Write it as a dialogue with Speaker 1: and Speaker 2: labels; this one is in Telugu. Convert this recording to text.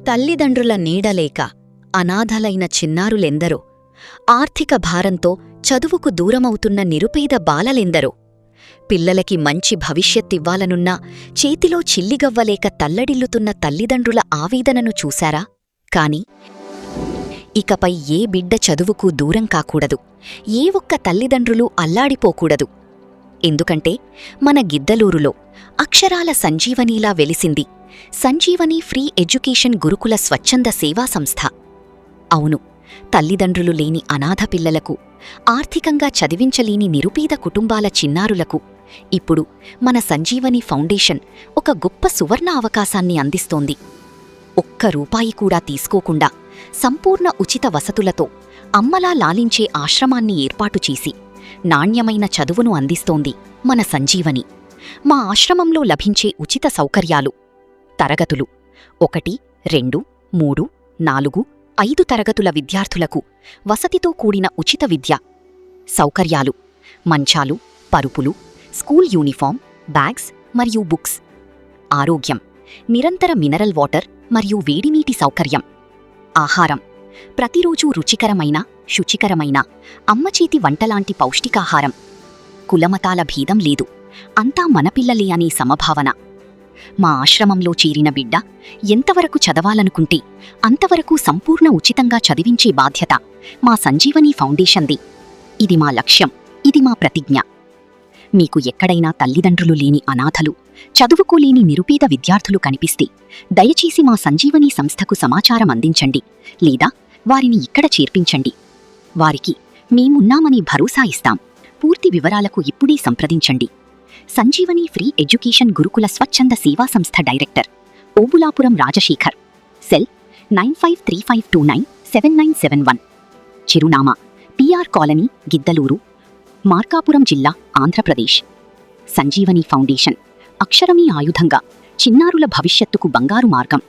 Speaker 1: తల్లిదండ్రుల నీడలేక అనాథలైన చిన్నారులెందరో, ఆర్థిక భారంతో చదువుకు దూరమవుతున్న నిరుపేద బాలలెందరో, పిల్లలకి మంచి భవిష్యత్తివ్వాలనున్నా చేతిలో చిల్లిగవ్వలేక తల్లడిల్లుతున్న తల్లిదండ్రుల ఆవేదనను చూశారా? కాని ఇకపై ఏ బిడ్డ చదువుకు దూరం కాకూడదు, ఏ ఒక్క తల్లిదండ్రులు అల్లాడిపోకూడదు. ఎందుకంటే మన గిద్దలూరులో అక్షరాల సంజీవనీలా వెలిసింది సంజీవని ఫ్రీ ఎడ్యుకేషన్ గురుకుల స్వచ్ఛంద సేవా సంస్థ. అవును, తల్లిదండ్రులు లేని అనాథ పిల్లలకు, ఆర్థికంగా చదివించలేని నిరుపేద కుటుంబాల చిన్నారులకు ఇప్పుడు మన సంజీవని ఫౌండేషన్ ఒక గొప్ప సువర్ణ అవకాశాన్ని అందిస్తోంది. ఒక్క రూపాయి కూడా తీసుకోకుండా సంపూర్ణ ఉచిత వసతులతో అమ్మలా లాలించే ఆశ్రమాన్ని ఏర్పాటు చేసి నాణ్యమైన చదువును అందిస్తోంది మన సంజీవని. మా ఆశ్రమంలో లభించే ఉచిత సౌకర్యాలు: తరగతులు 1, 2, 3, 4, 5 తరగతుల విద్యార్థులకు వసతితో కూడిన ఉచిత విద్య. సౌకర్యాలు: మంచాలు, పరుపులు, స్కూల్ యూనిఫామ్, బ్యాగ్స్ మరియు బుక్స్. ఆరోగ్యం: నిరంతర మినరల్ వాటర్ మరియు వేడినీటి సౌకర్యం. ఆహారం: ప్రతిరోజూ రుచికరమైన, శుచికరమైన అమ్మచేతి వంటలాంటి పౌష్టికాహారం. కులమతాల భేదం లేదు, అంతా మన పిల్లలే అనే సమభావన. మా ఆశ్రమంలో చేరిన బిడ్డ ఎంతవరకు చదవాలనుకుంటే అంతవరకు సంపూర్ణ ఉచితంగా చదివించే బాధ్యత మా సంజీవని ఫౌండేషన్ది. ఇది మా లక్ష్యం, ఇది మా ప్రతిజ్ఞ. మీకు ఎక్కడైనా తల్లిదండ్రులు లేని అనాథలు, చదువుకోలేని నిరుపేద విద్యార్థులు కనిపిస్తే దయచేసి మా సంజీవని సంస్థకు సమాచారం అందించండి, లేదా వారిని ఇక్కడ చేర్పించండి. వారికి మేమున్నామని భరోసా ఇస్తాం. పూర్తి వివరాలకు ఇప్పుడే సంప్రదించండి. సంజీవని ఫ్రీ ఎడ్యుకేషన్ గురుకుల స్వచ్ఛంద సేవా సంస్థ డైరెక్టర్ ఓబులాపురం రాజశేఖర్. సెల్ 9535297971. చిరునామా: పిఆర్ కాలనీ, గిద్దలూరు, మార్కాపురం జిల్లా, ఆంధ్రప్రదేశ్. సంజీవని ఫౌండేషన్ అక్షరమీ ఆయుధంగా చిన్నారుల భవిష్యత్తుకు బంగారు మార్గం.